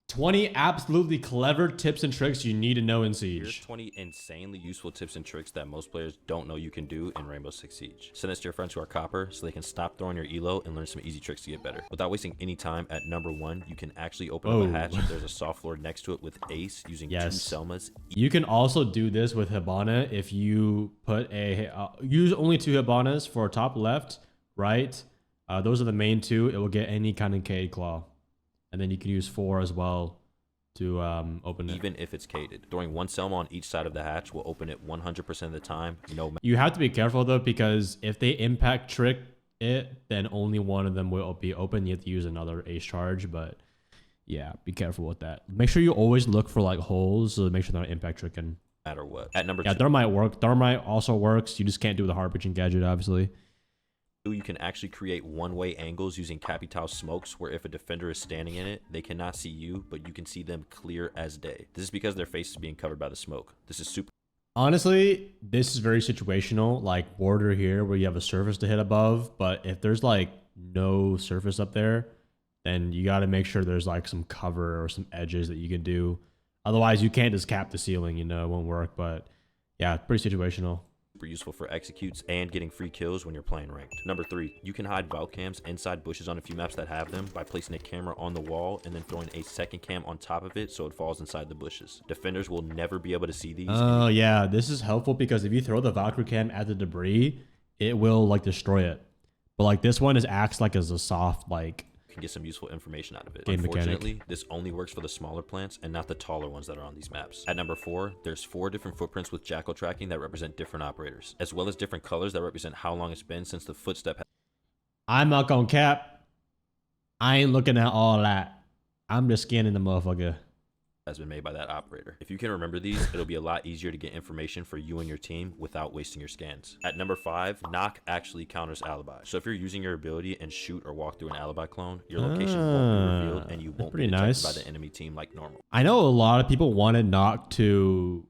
20 absolutely clever tips and tricks you need to know in Here's Siege. 20 insanely useful tips and tricks that most players don't know you can do in Rainbow Six Siege. Send this to your friends who are copper so they can stop throwing your elo and learn some easy tricks to get better. Without wasting any time, at number 1, you can actually open up a hatch if there's a soft floor next to it with Ace using 2 Selmas. You can also do this with Hibana if you put use only 2 Hibanas for top left, right. Those are the main 2. It will get any kind of Cade Claw. And then you can use 4 as well to open it. Even if it's caded. Throwing 1 Selma on each side of the hatch will open it 100% of the time. You have to be careful though, because if they impact trick it, then only one of them will be open. You have to use another ace charge, but yeah, be careful with that. Make sure you always look for like holes so make sure they're not impact tricking. Matter what. At number 2. Thermite work. Thermite also works. You just can't do the hard breaching gadget, obviously. You can actually create one-way angles using Capital smokes where if a defender is standing in it, they cannot see you, but you can see them clear as day. This is because their face is being covered by the smoke. This is super. Honestly, this is very situational, like border here where you have a surface to hit above, but if there's like no surface up there, then you got to make sure there's like some cover or some edges that you can do. Otherwise, you can't just cap the ceiling, you know, it won't work, but yeah, pretty situational. Super useful for executes and getting free kills when you're playing ranked. Number 3, you can hide vault cams inside bushes on a few maps that have them by placing a camera on the wall and then throwing a second cam on top of it so it falls inside the bushes. Defenders will never be able to see these. Oh yeah, this is helpful because if you throw the Valkyrie cam at the debris, it will like destroy it. But like this one acts like as a soft like. Can get some useful information out of it. Game Unfortunately, mechanic. this only works for the smaller plants and not the taller ones that are on these maps. At number 4, there's 4 different footprints with jackal tracking that represent different operators, as well as different colors that represent how long it's been since the footstep. I'm not gonna cap. I ain't looking at all that. I'm just scanning the motherfucker. Has been made by that operator. If you can remember these, it'll be a lot easier to get information for you and your team without wasting your scans. At number 5, knock actually counters alibi. So if you're using your ability and shoot or walk through an alibi clone, your location won't be revealed and you won't be detected by the enemy team like normal. I know a lot of people wanted knock to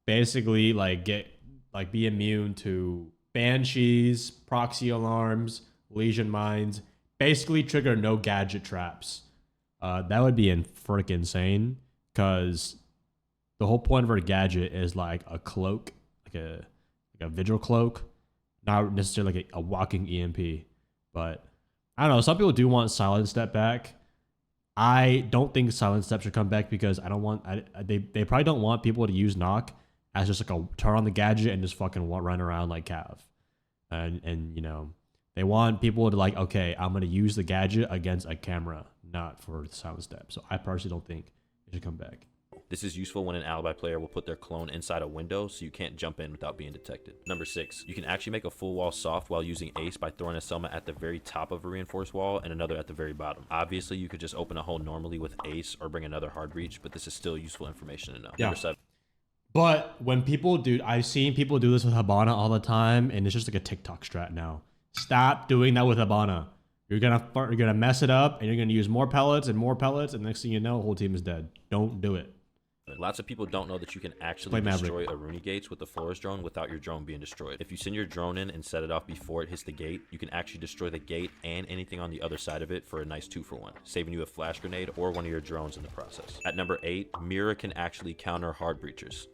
basically like be immune to banshees, proxy alarms, legion mines, basically trigger no gadget traps. That would be freaking insane. Because the whole point of our gadget is like a cloak, like a vigil cloak, not necessarily like a walking EMP. But I don't know. Some people do want silent step back. I don't think silent step should come back because I don't want. They probably don't want people to use knock as just like a turn on the gadget and just fucking run around like Cav. And you know they want people to like, okay, I'm gonna use the gadget against a camera, not for the silent step. So I personally don't think it should come back. This is useful when an alibi player will put their clone inside a window so you can't jump in without being detected. Number 6, you can actually make a full wall soft while using Ace by throwing a Selma at the very top of a reinforced wall and another at the very bottom. Obviously, you could just open a hole normally with Ace or bring another hard breach, but this is still useful information to know. Yeah. Number 7. But when people do, I've seen people do this with Hibana all the time, and it's just like a TikTok strat now. Stop doing that with Hibana. You're gonna mess it up, and you're gonna use more pellets, and next thing you know, the whole team is dead. Don't do it. Lots of people don't know that you can actually destroy Aruni gates with the Flores drone without your drone being destroyed. If you send your drone in and set it off before it hits the gate, you can actually destroy the gate and anything on the other side of it for a nice 2-for-1, saving you a flash grenade or one of your drones in the process. At number 8, Mira can actually counter hard breachers.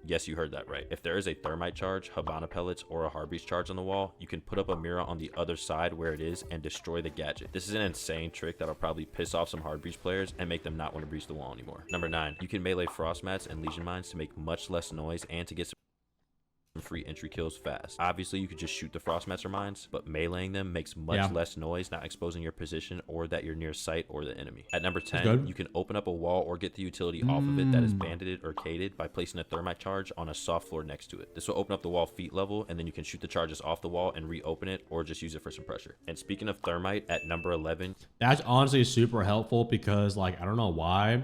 Yes, you heard that right. If there is a thermite charge, Hibana pellets, or a hard breach charge on the wall, you can put up a mirror on the other side where it is and destroy the gadget. This is an insane trick that'll probably piss off some hard breach players and make them not want to breach the wall anymore. Number 9, you can melee frost mats and legion mines to make much less noise and to get some free entry kills fast. Obviously, you could just shoot the frost mats or mines, but meleeing them makes much less noise, not exposing your position or that you're near sight or the enemy. At number 10, you can open up a wall or get the utility off of it that is bandited or caded by placing a thermite charge on a soft floor next to it. This will open up the wall feet level, and then you can shoot the charges off the wall and reopen it or just use it for some pressure. And speaking of thermite, at number 11, that's honestly super helpful because like I don't know why,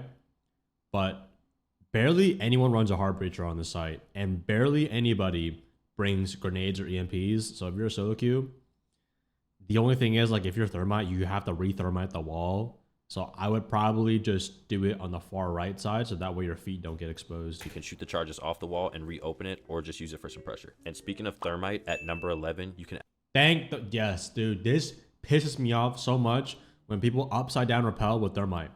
but barely anyone runs a hard breacher on the site, and barely anybody brings grenades or EMPs. So if you're a solo queue, the only thing is like if you're thermite, you have to re-thermite the wall. So I would probably just do it on the far right side so that way your feet don't get exposed. You can shoot the charges off the wall and reopen it or just use it for some pressure. And speaking of thermite, at number 11, you can... Yes, dude, this pisses me off so much when people upside down repel with thermite.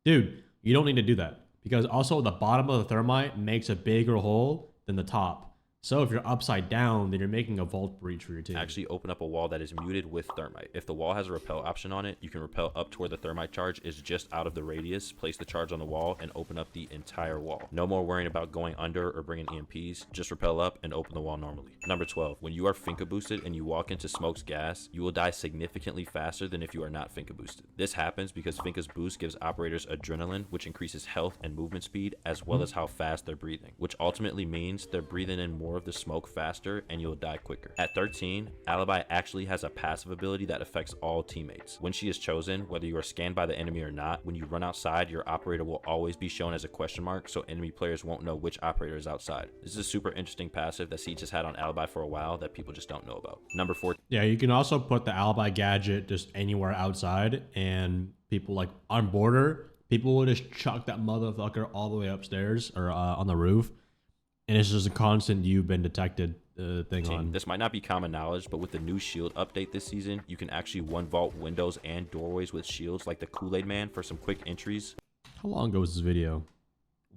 Dude, You don't need to do that because also the bottom of the thermite makes a bigger hole than the top. So if you're upside down, then you're making a vault breach for your team. Actually open up a wall that is muted with thermite. If the wall has a repel option on it, you can repel up to where the thermite charge is just out of the radius, place the charge on the wall, and open up the entire wall. No more worrying about going under or bringing EMPs. Just repel up and open the wall normally. Number 12. When you are Finka boosted and you walk into Smoke's gas, you will die significantly faster than if you are not Finka boosted. This happens because Finka's boost gives operators adrenaline, which increases health and movement speed, as well as how fast they're breathing, which ultimately means they're breathing in more of the smoke faster and you'll die quicker. At 13, Alibi actually has a passive ability that affects all teammates. When she is chosen, whether you are scanned by the enemy or not, when you run outside, your operator will always be shown as a question mark, so enemy players won't know which operator is outside. This is a super interesting passive that Siege has had on Alibi for a while that people just don't know about. Number 4. Yeah, you can also put the Alibi gadget just anywhere outside, and people like on border, people will just chuck that motherfucker all the way upstairs or on the roof. And it's just a constant you've been detected thing on. This might not be common knowledge, but with the new shield update this season, you can actually one vault windows and doorways with shields like the Kool-Aid Man for some quick entries. How long ago was this video?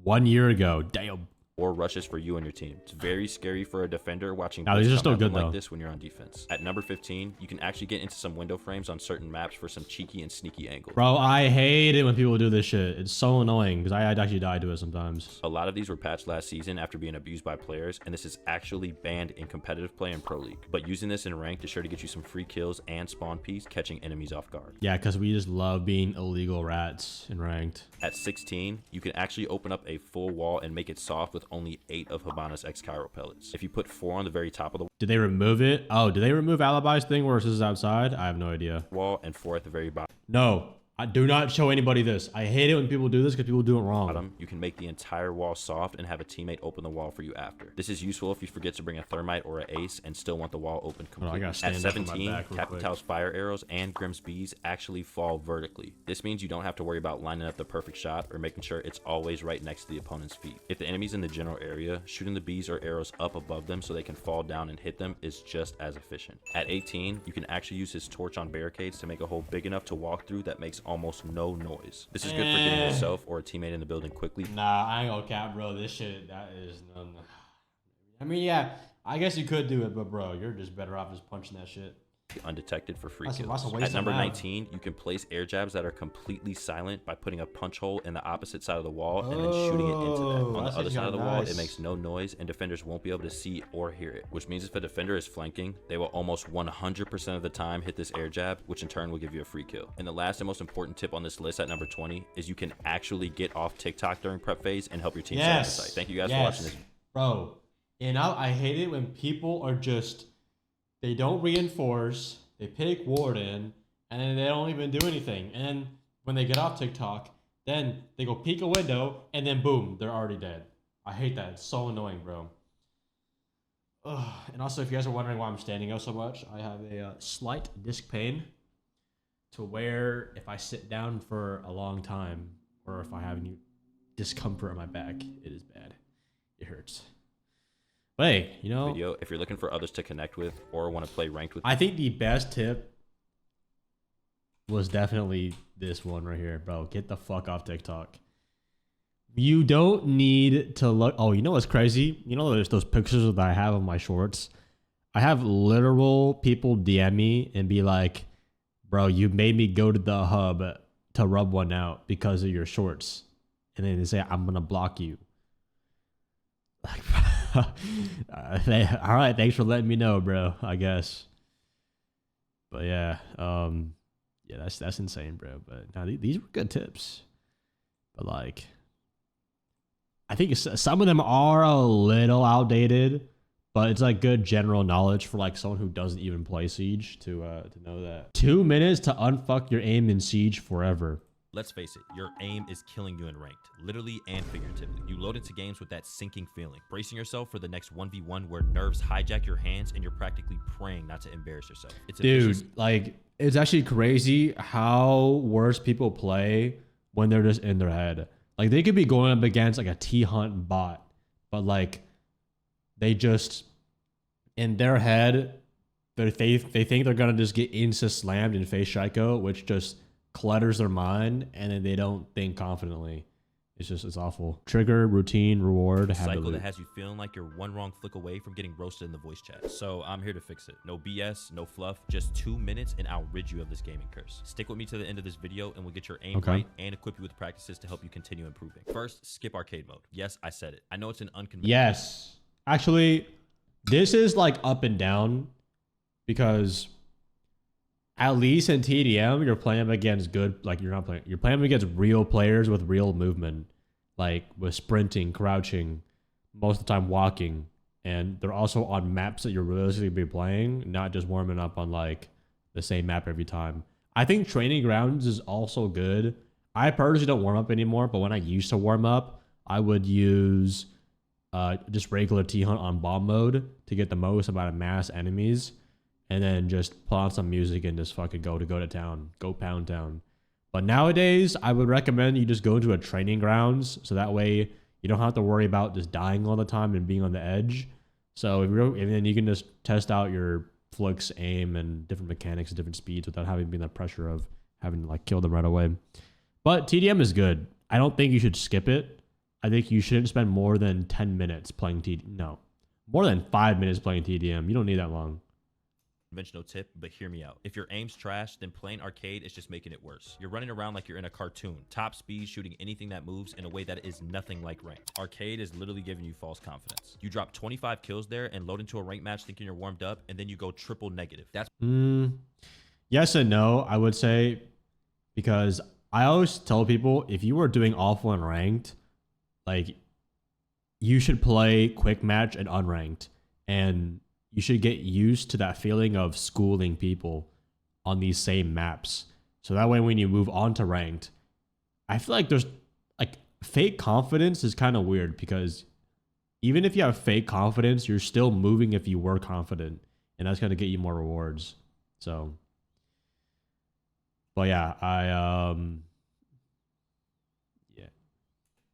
1 year ago. Damn. Or rushes for you and your team. It's very scary for a defender watching these are still good like though. This when you're on defense. At number 15, you can actually get into some window frames on certain maps for some cheeky and sneaky angles. Bro, I hate it when people do this shit. It's so annoying because I actually die to it sometimes. A lot of these were patched last season after being abused by players, and this is actually banned in competitive play in Pro League. But using this in ranked is sure to get you some free kills and spawn peaks, catching enemies off guard. Yeah, because we just love being illegal rats in ranked. At 16, you can actually open up a full wall and make it soft with only 8 of Hibana's X Cairo pellets. If you put 4 on the very top of the Did they remove it? Oh, did they remove Alibi's thing where this is outside? I have no idea. wall and 4 at the very bottom, No, I do not show anybody this. I hate it when people do this because people do it wrong. you can make the entire wall soft and have a teammate open the wall for you after. This is useful if you forget to bring a thermite or an ace and still want the wall open completely. At 17, Capital's fire arrows and Grimm's bees actually fall vertically. This means you don't have to worry about lining up the perfect shot or making sure it's always right next to the opponent's feet. If the enemy's in the general area, shooting the bees or arrows up above them so they can fall down and hit them is just as efficient. At 18, you can actually use his torch on barricades to make a hole big enough to walk through that makes almost no noise. This is good for getting yourself or a teammate in the building quickly. Nah, I ain't gonna cap, bro. This shit, that is none. I mean, yeah, I guess you could do it, but bro, you're just better off just punching that shit Undetected for free That's a kills. waste At of number ammo. 19, you can place air jabs that are completely silent by putting a punch hole in the opposite side of the wall and then shooting it into that. On the that's other side of the wall, nice. it makes no noise and defenders won't be able to see or hear it, which means if a defender is flanking, they will almost 100% of the time hit this air jab, which in turn will give you a free kill. And the last and most important tip on this list at number 20 is you can actually get off TikTok during prep phase and help your team stay on the site. Thank you guys for watching this. Bro, and I hate it when people are just, they don't reinforce, they pick Warden, and then they don't even do anything. And then when they get off TikTok, then they go peek a window, and then boom, they're already dead. I hate that. It's so annoying, bro. Ugh. And also, if you guys are wondering why I'm standing up so much, I have a slight disc pain to where if I sit down for a long time, or if I have any discomfort in my back, it is bad. It hurts. But hey, you know, Video, if you're looking for others to connect with or want to play ranked with, I think the best tip was definitely this one right here, bro. Get the fuck off TikTok. You don't need to look. Oh, you know what's crazy? You know, there's those pictures that I have of my shorts. I have literal people DM me and be like, bro, you made me go to the hub to rub one out because of your shorts. And then they say, I'm going to block you. Like, all right, thanks for letting me know, bro, I guess. But yeah, yeah, that's insane, bro. But now these were good tips. But like, I think some of them are a little outdated, but it's like good general knowledge for like someone who doesn't even play Siege to know that. 2 minutes to unfuck your aim in Siege forever. let's face it, your aim is killing you in ranked, literally and figuratively. You load into games with that sinking feeling, bracing yourself for the next 1v1 where nerves hijack your hands and you're practically praying not to embarrass yourself. Dude, like, it's actually crazy how worse people play when they're just in their head. Like, they could be going up against like a T-Hunt bot, but like, they just, in their head, they think they're gonna just get insta-slammed in face Shaiko, which just clutters their mind, and then they don't think confidently. It's awful. Trigger, routine, reward, habit Cycle loop. that has you feeling like you're one wrong flick away from getting roasted in the voice chat. So I'm here to fix it. No BS, no fluff, just 2 minutes and I'll rid you of this gaming curse. Stick with me to the end of this video and we'll get your aim right and equip you with practices to help you continue improving. First, skip arcade mode. Yes, I said it. I know it's an unconventional. Yes. Actually, this is like up and down because at least in TDM, you're playing against good, like you're playing against real players with real movement, like with sprinting, crouching, most of the time walking. And they're also on maps that you're realistically be playing, not just warming up on like the same map every time. I think training grounds is also good. I personally don't warm up anymore, but when I used to warm up, I would use just regular T-Hunt on bomb mode to get the most amount of mass enemies. And then just put on some music and just fucking go to town, go pound town. But nowadays, I would recommend you just go into a training grounds so that way you don't have to worry about just dying all the time and being on the edge. So and then you can just test out your flicks, aim, and different mechanics, different speeds without having to be in the pressure of having to like kill them right away. But TDM is good. I don't think you should skip it. I think you shouldn't spend more than 10 minutes playing TDM. No, more than 5 minutes playing TDM. You don't need that long. Conventional tip, but hear me out. If your aim's trash, then playing arcade is just making it worse. You're running around like you're in a cartoon, top speed, shooting anything that moves in a way that is nothing like ranked. Arcade is literally giving you false confidence. You drop 25 kills there and load into a ranked match thinking you're warmed up, and then you go triple negative. That's yes and no, I would say, because I always tell people if you are doing awful in ranked, like you should play quick match and unranked, and you should get used to that feeling of schooling people on these same maps. So that way when you move on to ranked, I feel like there's like fake confidence is kind of weird because even if you have fake confidence, you're still moving if you were confident, and that's going to get you more rewards. So, but yeah,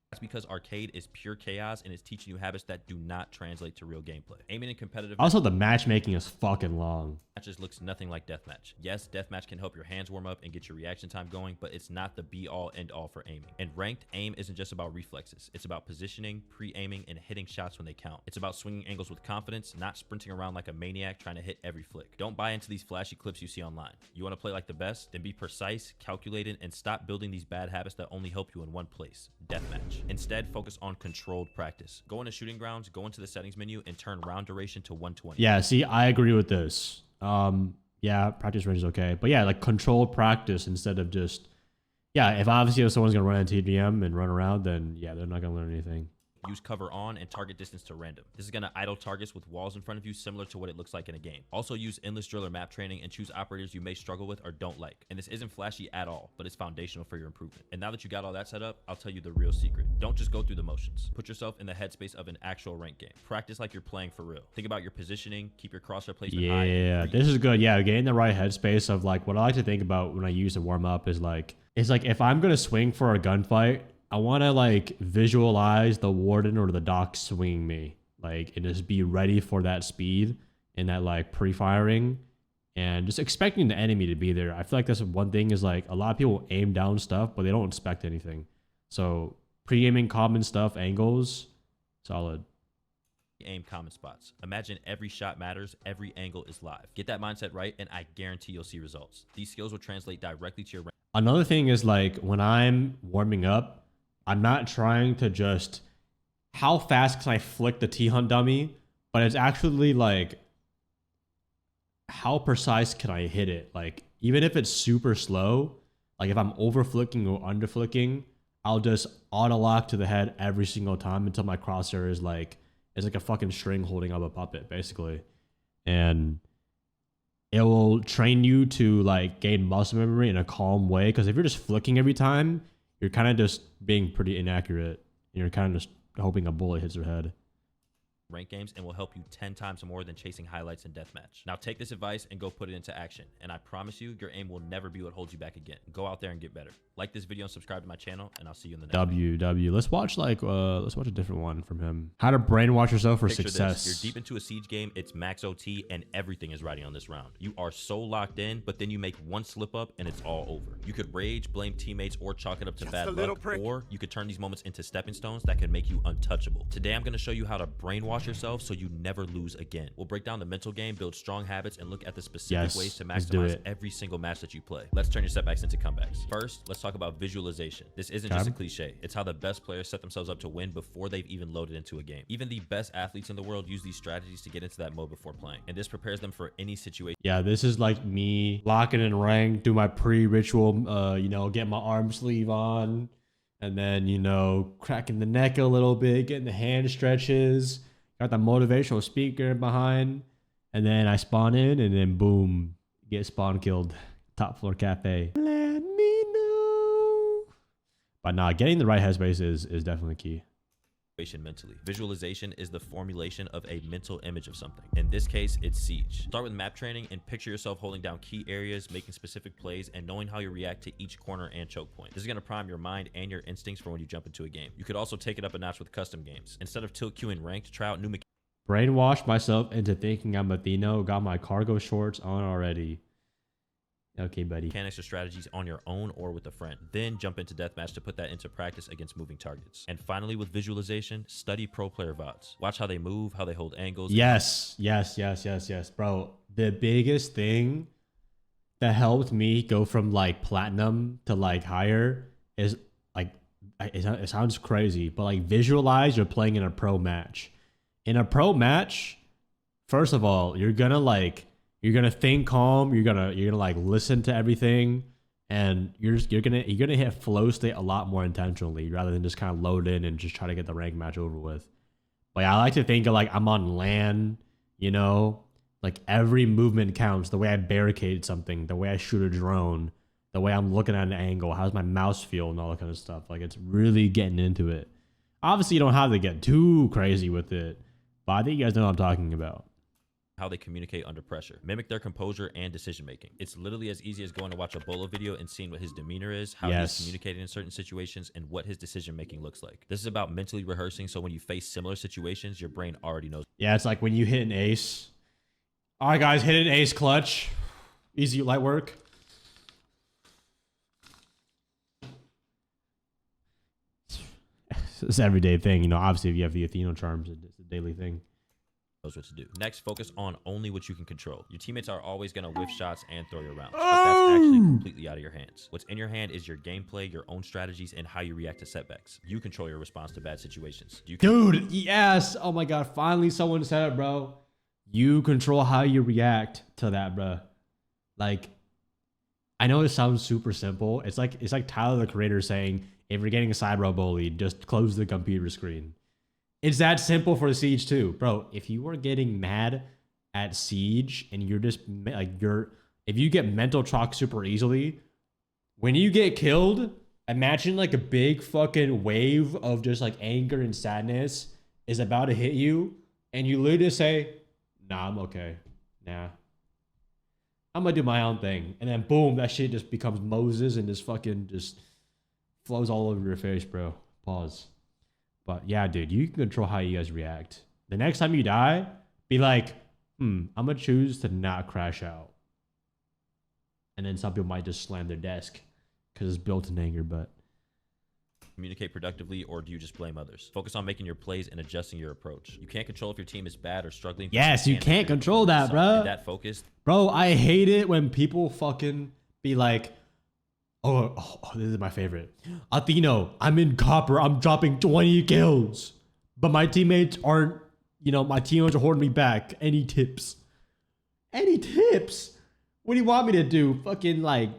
That's because arcade is pure chaos and is teaching you habits that do not translate to real gameplay. Aiming in competitive also the matchmaking is fucking long. matches looks nothing like deathmatch. Yes, deathmatch can help your hands warm up and get your reaction time going, but it's not the be-all end-all for aiming. And ranked, aim isn't just about reflexes. It's about positioning, pre-aiming, and hitting shots when they count. It's about swinging angles with confidence, not sprinting around like a maniac trying to hit every flick. Don't buy into these flashy clips you see online. You want to play like the best? Then be precise, calculated, and stop building these bad habits that only help you in one place, deathmatch. Instead, focus on controlled practice. Go into shooting grounds, go into the settings menu, and turn round duration to 120. Yeah, see, I agree with this. Yeah, practice range is okay. But yeah, like controlled practice instead of just, yeah, if someone's going to run a TDM and run around, then yeah, they're not going to learn anything. Use cover on and target distance to random. This is going to idle targets with walls in front of you, similar to what it looks like in a game. Also use endless driller map training and choose operators you may struggle with or don't like. And this isn't flashy at all, but it's foundational for your improvement. And now that you got all that set up, I'll tell you the real secret. Don't just go through the motions. Put yourself in the headspace of an actual ranked game. Practice like you're playing for real. Think about your positioning, keep your crosshair placement high. Yeah, this is good. Yeah, getting the right headspace of like what I like to think about when I use a warm up is like, it's like if I'm going to swing for a gunfight, I want to like visualize the warden or the doc swinging me, like, and just be ready for that speed and that like pre-firing and just expecting the enemy to be there. I feel like that's one thing is like a lot of people aim down stuff, but they don't expect anything. So pre-aiming common stuff, angles, solid. Aim common spots. Imagine every shot matters, every angle is live. Get that mindset right, and I guarantee you'll see results. These skills will translate directly to your rank. Another thing is like when I'm warming up, I'm not trying to just how fast can I flick the T-Hunt dummy, but it's actually like how precise can I hit it? Like even if it's super slow, like if I'm over flicking or under flicking, I'll just auto lock to the head every single time until my crosshair is like a fucking string holding up a puppet basically. And it will train you to like gain muscle memory in a calm way, because if you're just flicking every time, you're kind of just being pretty inaccurate and you're kind of just hoping a bullet hits your head. rank games and will help you 10 times more than chasing highlights in deathmatch. Now take this advice and go put it into action, and I promise you, your aim will never be what holds you back again. Go out there and get better. Like this video and subscribe to my channel, and I'll see you in the next video. Let's watch a different one from him. How to brainwash yourself for success. You're deep into a siege game, it's max OT, and everything is riding on this round. You are so locked in, but then you make one slip up and it's all over. You could rage, blame teammates, or chalk it up to bad luck, or you could turn these moments into stepping stones that could make you untouchable. Today I'm going to show you how to brainwash yourself so you never lose again. We'll break down the mental game, build strong habits, and look at the specific ways to maximize every single match that you play. Let's turn your setbacks into comebacks. First, let's talk about visualization. This isn't just a cliche. It's how the best players set themselves up to win before they've even loaded into a game. Even the best athletes in the world use these strategies to get into that mode before playing, and this prepares them for any situation. Yeah, this is like me locking in rank, do my pre-ritual, get my arm sleeve on, and then, cracking the neck a little bit, getting the hand stretches, got the motivational speaker behind, and then I spawn in, and then boom, get spawn killed. Top floor cafe. Let me know. But nah, getting the right headspace is definitely key. Mentally. Visualization is the formulation of a mental image of something. In this case, it's siege. Start with map training and picture yourself holding down key areas, making specific plays, and knowing how you react to each corner and choke point. This is going to prime your mind and your instincts for when you jump into a game. You could also take it up a notch with custom games. Instead of tilt queuing ranked, try out new mechanics. Brainwash myself into thinking I'm Athieno. Got my cargo shorts on already. Okay, buddy. Mechanics or strategies on your own or with a friend. Then jump into deathmatch to put that into practice against moving targets. And finally, with visualization, study pro player VODs. Watch how they move, how they hold angles. Yes. Bro, the biggest thing that helped me go from like platinum to like higher is like, it sounds crazy, but like visualize you're playing in a pro match. In a pro match, first of all, you're gonna think calm. You're gonna like listen to everything, and you're gonna hit flow state a lot more intentionally rather than just kind of load in and just try to get the rank match over with. Like I like to think of like I'm on LAN, like every movement counts. The way I barricade something, the way I shoot a drone, the way I'm looking at an angle, how's my mouse feel, and all that kind of stuff. Like it's really getting into it. Obviously, you don't have to get too crazy with it, but I think you guys know what I'm talking about. How they communicate under pressure. Mimic their composure and decision making. It's literally as easy as going to watch a Bolo video and seeing what his demeanor is, how he's communicating in certain situations, and what his decision making looks like. This is about mentally rehearsing, so when you face similar situations, your brain already knows. Yeah, it's like when you hit an ace. All right, guys, hit an ace clutch. Easy light work. It's an everyday thing, obviously if you have the Athieno charms, it's a daily thing. Knows what to do. Next, focus on only what you can control. Your teammates are always going to whiff shots and throw your rounds, but that's actually completely out of your hands. What's in your hand is your gameplay, your own strategies, and how you react to setbacks. You control your response to bad situations. Dude, yes. Oh my god, finally someone said it, bro. You control how you react to that, bro. Like, I know it sounds super simple. It's like Tyler the Creator saying, if you're getting a side row bullied, just close the computer screen. It's that simple for Siege too, bro. If you are getting mad at Siege and you're just like if you get mental chalk super easily, when you get killed, imagine like a big fucking wave of just like anger and sadness is about to hit you, and you literally just say, "Nah, I'm okay. Nah, I'm gonna do my own thing," and then boom, that shit just becomes Moses and just fucking just flows all over your face, bro. Pause. But yeah, dude, you can control how you guys react. The next time you die, be like, I'm going to choose to not crash out. And then some people might just slam their desk because it's built in anger, but... Communicate productively, or do you just blame others? Focus on making your plays and adjusting your approach. You can't control if your team is bad or struggling. Yes, you can't control that, bro. That focus. Bro, I hate it when people fucking be like, Oh, this is my favorite. Athieno, I'm in copper. I'm dropping 20 kills. But my teammates aren't, my teammates are holding me back. Any tips? Any tips? What do you want me to do? Fucking like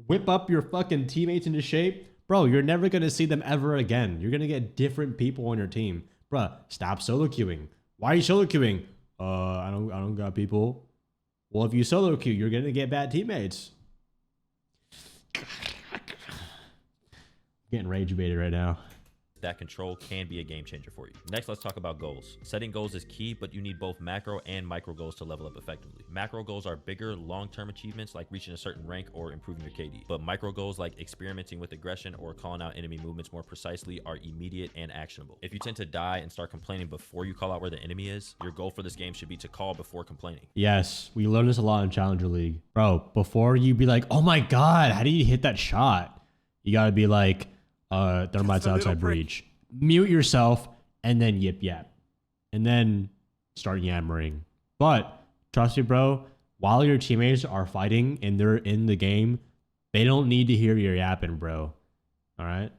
whip up your fucking teammates into shape? Bro, you're never going to see them ever again. You're going to get different people on your team. Bruh, stop solo queuing. Why are you solo queuing? I don't got people. Well, if you solo queue, you're going to get bad teammates. Getting rage baited right now. that control can be a game changer for you. Next, let's talk about goals. Setting goals is key, but you need both macro and micro goals to level up effectively. Macro goals are bigger, long-term achievements like reaching a certain rank or improving your KD. But micro goals like experimenting with aggression or calling out enemy movements more precisely are immediate and actionable. If you tend to die and start complaining before you call out where the enemy is, your goal for this game should be to call before complaining. Yes, we learned this a lot in Challenger League. Bro, before you be like, oh my God, how do you hit that shot? You gotta be like, thermite's outside breach. Mute yourself and then yip yap. And then start yammering. But trust me, bro, while your teammates are fighting and they're in the game, they don't need to hear your yapping, bro. All right?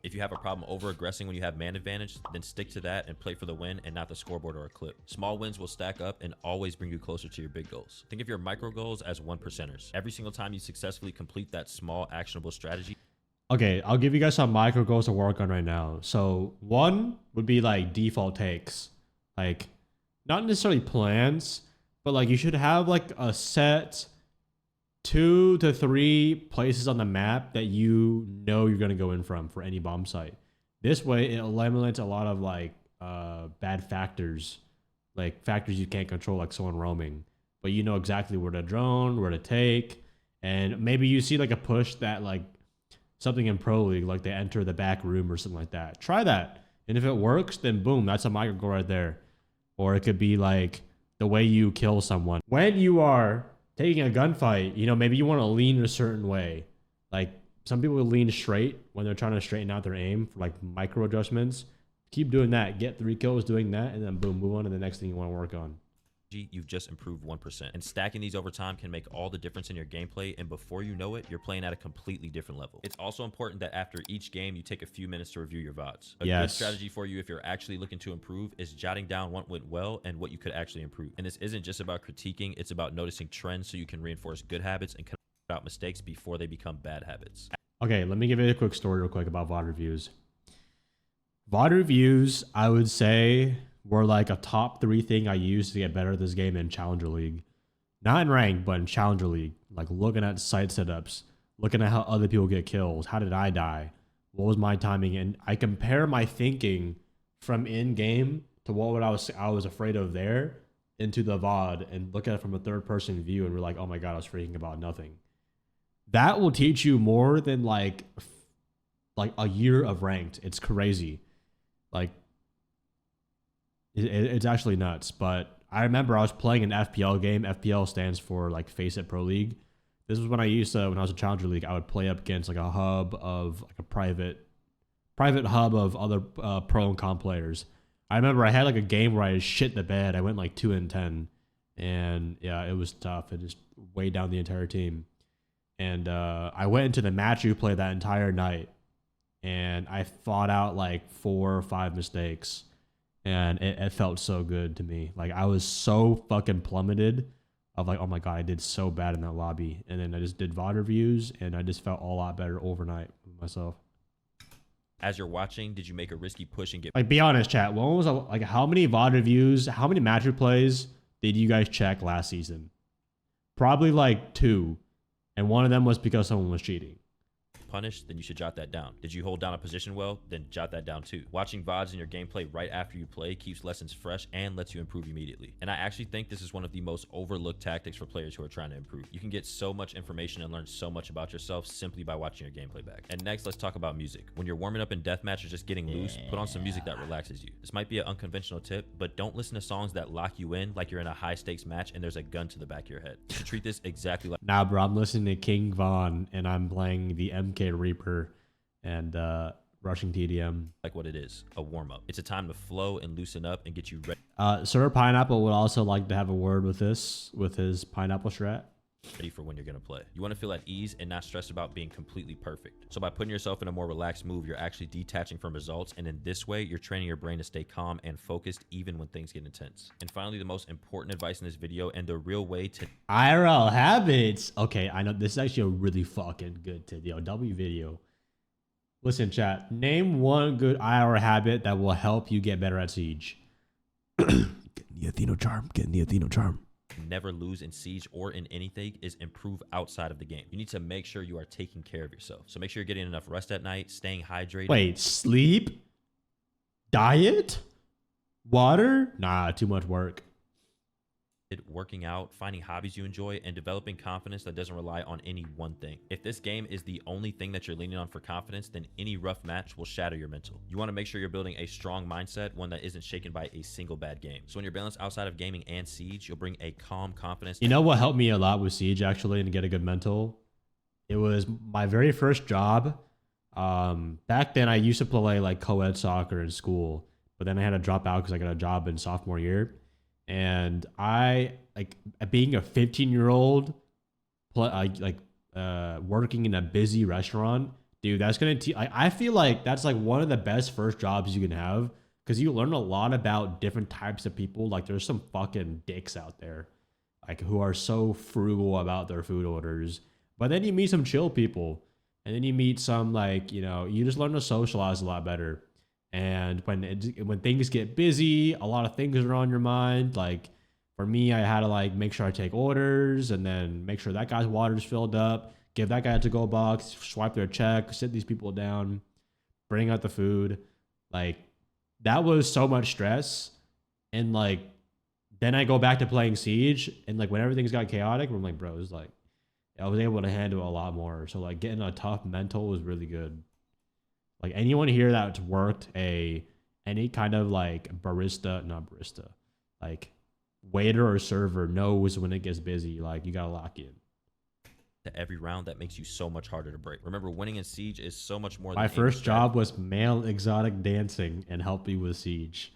If you have a problem over-aggressing when you have man advantage, then stick to that and play for the win and not the scoreboard or a clip. Small wins will stack up and always bring you closer to your big goals. Think of your micro goals as 1%ers. Every single time you successfully complete that small actionable strategy. Okay, I'll give you guys some micro goals to work on right now. So one would be like default takes. Like, not necessarily plans, but like you should have like a set 2 to 3 places on the map that you know you're going to go in from for any bomb site. This way, it eliminates a lot of like bad factors, like factors you can't control, like someone roaming. But you know exactly where to drone, where to take, and maybe you see like a push that like something in Pro League, like they enter the back room or something like that. Try that. And if it works, then boom, that's a micro goal right there. Or it could be like the way you kill someone. When you are taking a gunfight, you know, maybe you want to lean a certain way. Like some people lean straight when they're trying to straighten out their aim for like micro adjustments. Keep doing that. Get 3 kills doing that, and then boom, move on to the next thing you want to work on. You've just improved 1%. And stacking these over time can make all the difference in your gameplay, and before you know it, you're playing at a completely different level. It's also important that after each game, you take a few minutes to review your VODs. A good strategy for you if you're actually looking to improve is jotting down what went well and what you could actually improve. And this isn't just about critiquing, it's about noticing trends so you can reinforce good habits and cut out mistakes before they become bad habits. Okay, let me give you a quick story real quick about VOD reviews. VOD reviews, I would say, were like a top 3 thing I used to get better at this game in Challenger League. Not in rank, but in Challenger League. Like looking at site setups, looking at how other people get kills. How did I die? What was my timing? And I compare my thinking from in-game to what I was afraid of there into the VOD and look at it from a third-person view and we're like, oh my God, I was freaking about nothing. That will teach you more than like a year of ranked. It's crazy. Like, it's actually nuts. But I remember I was playing an FPL game. FPL stands for like Face It Pro League. This was when I used to, when I was in Challenger League, I would play up against like a hub of like a private hub of other pro and comp players. I remember I had like a game where I shit the bed. I went like 2-10, and yeah, it was tough. It just weighed down the entire team. And I went into the match replay that entire night, and I fought out like 4 or 5 mistakes. And it felt so good to me. Like I was so fucking plummeted of like, oh my God, I did so bad in that lobby. And then I just did VOD reviews and I just felt a lot better overnight with myself. As you're watching, did you make a risky push and get... Like, be honest, chat. What was like, how many VOD reviews, how many match replays did you guys check last season? Probably like 2. And one of them was because someone was cheating. Punished, then you should jot that down. Did you hold down a position well? Then jot that down too. Watching VODs in your gameplay right after you play keeps lessons fresh and lets you improve immediately. And I actually think this is one of the most overlooked tactics for players who are trying to improve. You can get so much information and learn so much about yourself simply by watching your gameplay back. And next, let's talk about music. When you're warming up in deathmatch or just getting loose, put on some music that relaxes you. This might be an unconventional tip, but don't listen to songs that lock you in like you're in a high stakes match and there's a gun to the back of your head. You should treat this exactly like... Nah, bro, I'm listening to King Von and I'm playing the MK Reaper and rushing TDM. Like what it is, a warm-up. It's a time to flow and loosen up and get you ready. Sir Pineapple would also like to have a word with his pineapple strat. Ready for when you're gonna play. You want to feel at ease and not stressed about being completely perfect. So by putting yourself in a more relaxed move, you're actually detaching from results, and in this way, you're training your brain to stay calm and focused even when things get intense. And finally, the most important advice in this video and the real way to... IRL habits. Okay, I know this is actually a really fucking good W video. Listen, chat. Name one good IR habit that will help you get better at Siege. Getting the Athieno charm. Getting the Athieno charm. never lose in Siege or in anything is improve outside of the game. You need to make sure you are taking care of yourself. So make sure you're getting enough rest at night, staying hydrated. Wait, sleep? Diet? Water? Nah, too much work. Working out, finding hobbies you enjoy, and developing confidence that doesn't rely on any one thing. If this game is the only thing that you're leaning on for confidence, then any rough match will shatter your mental. You want to make sure you're building a strong mindset, one that isn't shaken by a single bad game. So when you're balanced outside of gaming and Siege, you'll bring a calm confidence. You know what helped me a lot with Siege, actually, and to get a good mental? It was my very first job. Back then, I used to play like co-ed soccer in school, but then I had to drop out because I got a job in sophomore year. And I, like, being a 15-year-old, working in a busy restaurant, dude, that's going to I feel like that's like one of the best first jobs you can have, because you learn a lot about different types of people. Like, there's some fucking dicks out there, like, who are so frugal about their food orders. But then you meet some chill people, and then you meet some, like, you know, you just learn to socialize a lot better. And when things get busy, a lot of things are on your mind. Like, for me, I had to like make sure I take orders, and then make sure that guy's water's filled up, give that guy a to-go box, swipe their check, sit these people down, bring out the food. Like, that was so much stress. And like, then I go back to playing Siege, and like when everything's got chaotic, I'm like, bro, it's like I was able to handle a lot more. So like getting a tough mental was really good. Like, anyone here that's worked any kind of like like waiter or server knows when it gets busy, like, you gotta lock in. To every round, that makes you so much harder to break. Remember, winning in Siege is so much more than my first job was male exotic dancing and helping with Siege.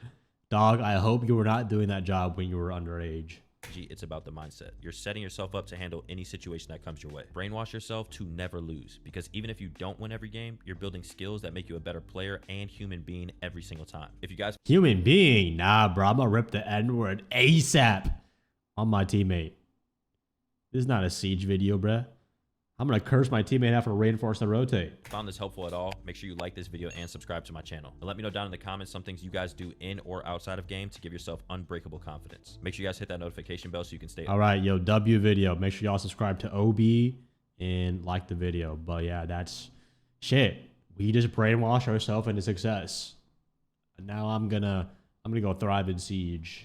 Dog, I hope you were not doing that job when you were underage. It's about the mindset. You're setting yourself up to handle any situation that comes your way. Brainwash yourself to never lose, because even if you don't win every game, you're building skills that make you a better player and human being every single time. If you guys... Human being? Nah, bro, I'm gonna rip the N-word ASAP on my teammate. This is not a Siege video, bruh. I'm gonna curse my teammate after reinforce the rotate. Found this helpful at all, make sure you like this video and subscribe to my channel. And let me know down in the comments some things you guys do in or outside of game to give yourself unbreakable confidence. Make sure you guys hit that notification bell so you can stay... All right, yo, W video. Make sure y'all subscribe to OB and like the video. But yeah, that's shit. We just brainwash ourselves into success. And now I'm gonna go thrive in Siege.